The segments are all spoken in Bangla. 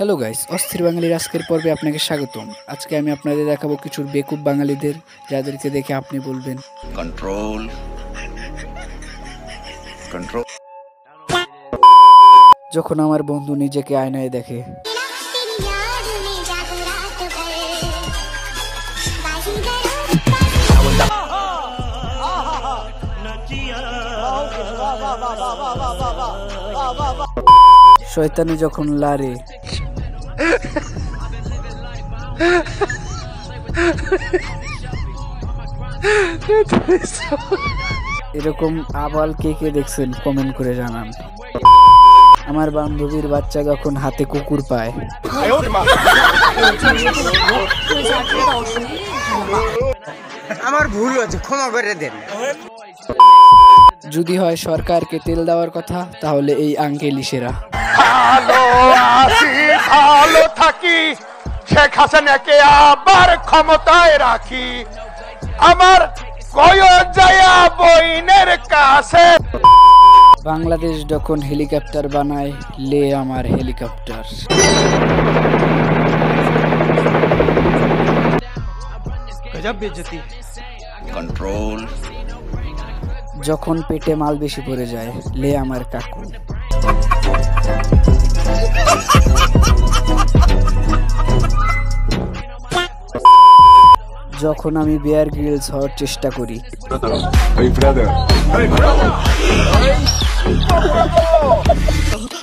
হ্যালো গাইস, অস্থির বাঙালির আজকের পর্বে আপনাকে স্বাগতম। আজকে আমি আপনাদের দেখাবো কিছু বেকুব বাঙালিদের, যাদেরকে দেখে আপনি বলবেন কন্ট্রোল কন্ট্রোল। যখন আমার বন্ধু নিজেকে আয়নায় দেখে, শয়তানি যখন লারে, এরকম আবাল কে কে দেখছেন কমেন্ট করে জানান। আমার বান্ধবীর বাচ্চা যখন হাতে কুকুর পায়, আমার ভুল হয়েছে, ক্ষমা করে দেন। যদি হয় সরকারকে তেল দেওয়ার কথা, তাহলে এই আঙ্কেলই সেরা। ভালো থাকি, শেখ হাসিনাকে আবার ক্ষমতায় রাখি, আমার কয়জায়া বইনের কাছে। বাংলাদেশ যখন হেলিকপ্টার বানায়, লে আমার হেলিকপ্টার। গজব বেইজ্জতি। কন্ট্রোল। যখন পেটে মাল বেশি পড়ে যায়, লে আমার কাকু। যখন আমি বেয়ার গ্রিলস হওয়ার চেষ্টা করি,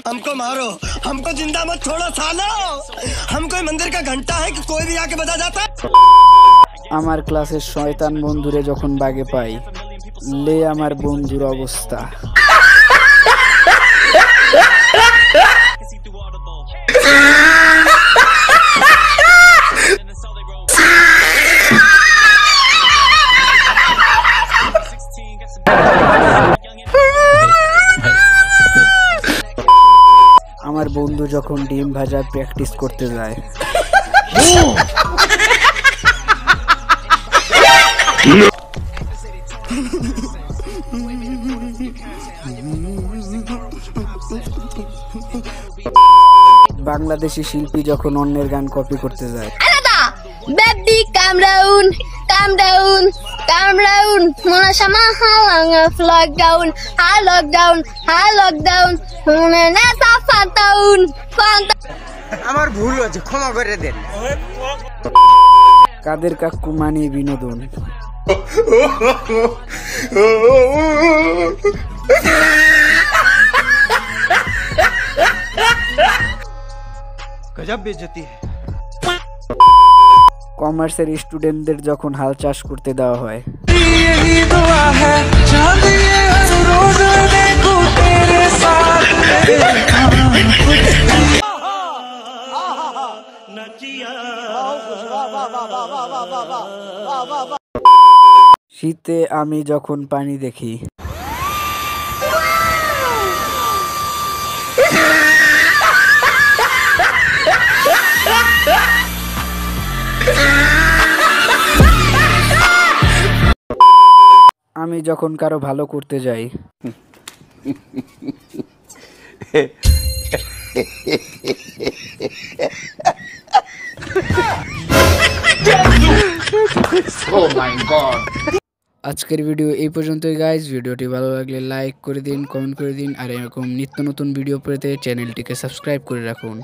हमको मारो, हमको जिंदा मत छोड़ो सालो, हम कोई मंदिर का घंटा है कि कोई भी आके बजा जाता। আমার ক্লাসের শয়তান বন্ধুরে যখন বাগে পাই, লে আমার বন্ধুর অবস্থা। আমার বন্ধু যখন ডিম ভাজা প্র্যাকটিস করতে যায়, বাংলাদেশি শিল্পী যখন অন্যের গান কপি করতে যায়, Baby, calm down, calm down, calm down. Mona sama halanga lockdown, lockdown, lockdown. Mona nasa fantaun, fanta. আমার ভুল হয়েছে, ক্ষমা করে দেন। কাদের কাকু মানে বিনোদন। গজব বেইজ্জতি। কমার্সের স্টুডেন্টদের যখন হাল চাষ করতে দেওয়া হয়, শীতে আমি যখন পানি দেখি, আমি যখন কারো ভালো করতে যাই, আজকের ভিডিও এই পর্যন্তই গাইজ। ভিডিওটি ভালো লাগলে লাইক করে দিন, কমেন্ট করে দিন, আর এরকম নিত্য নতুন ভিডিও পেতে চ্যানেলটিকে সাবস্ক্রাইব করে রাখুন।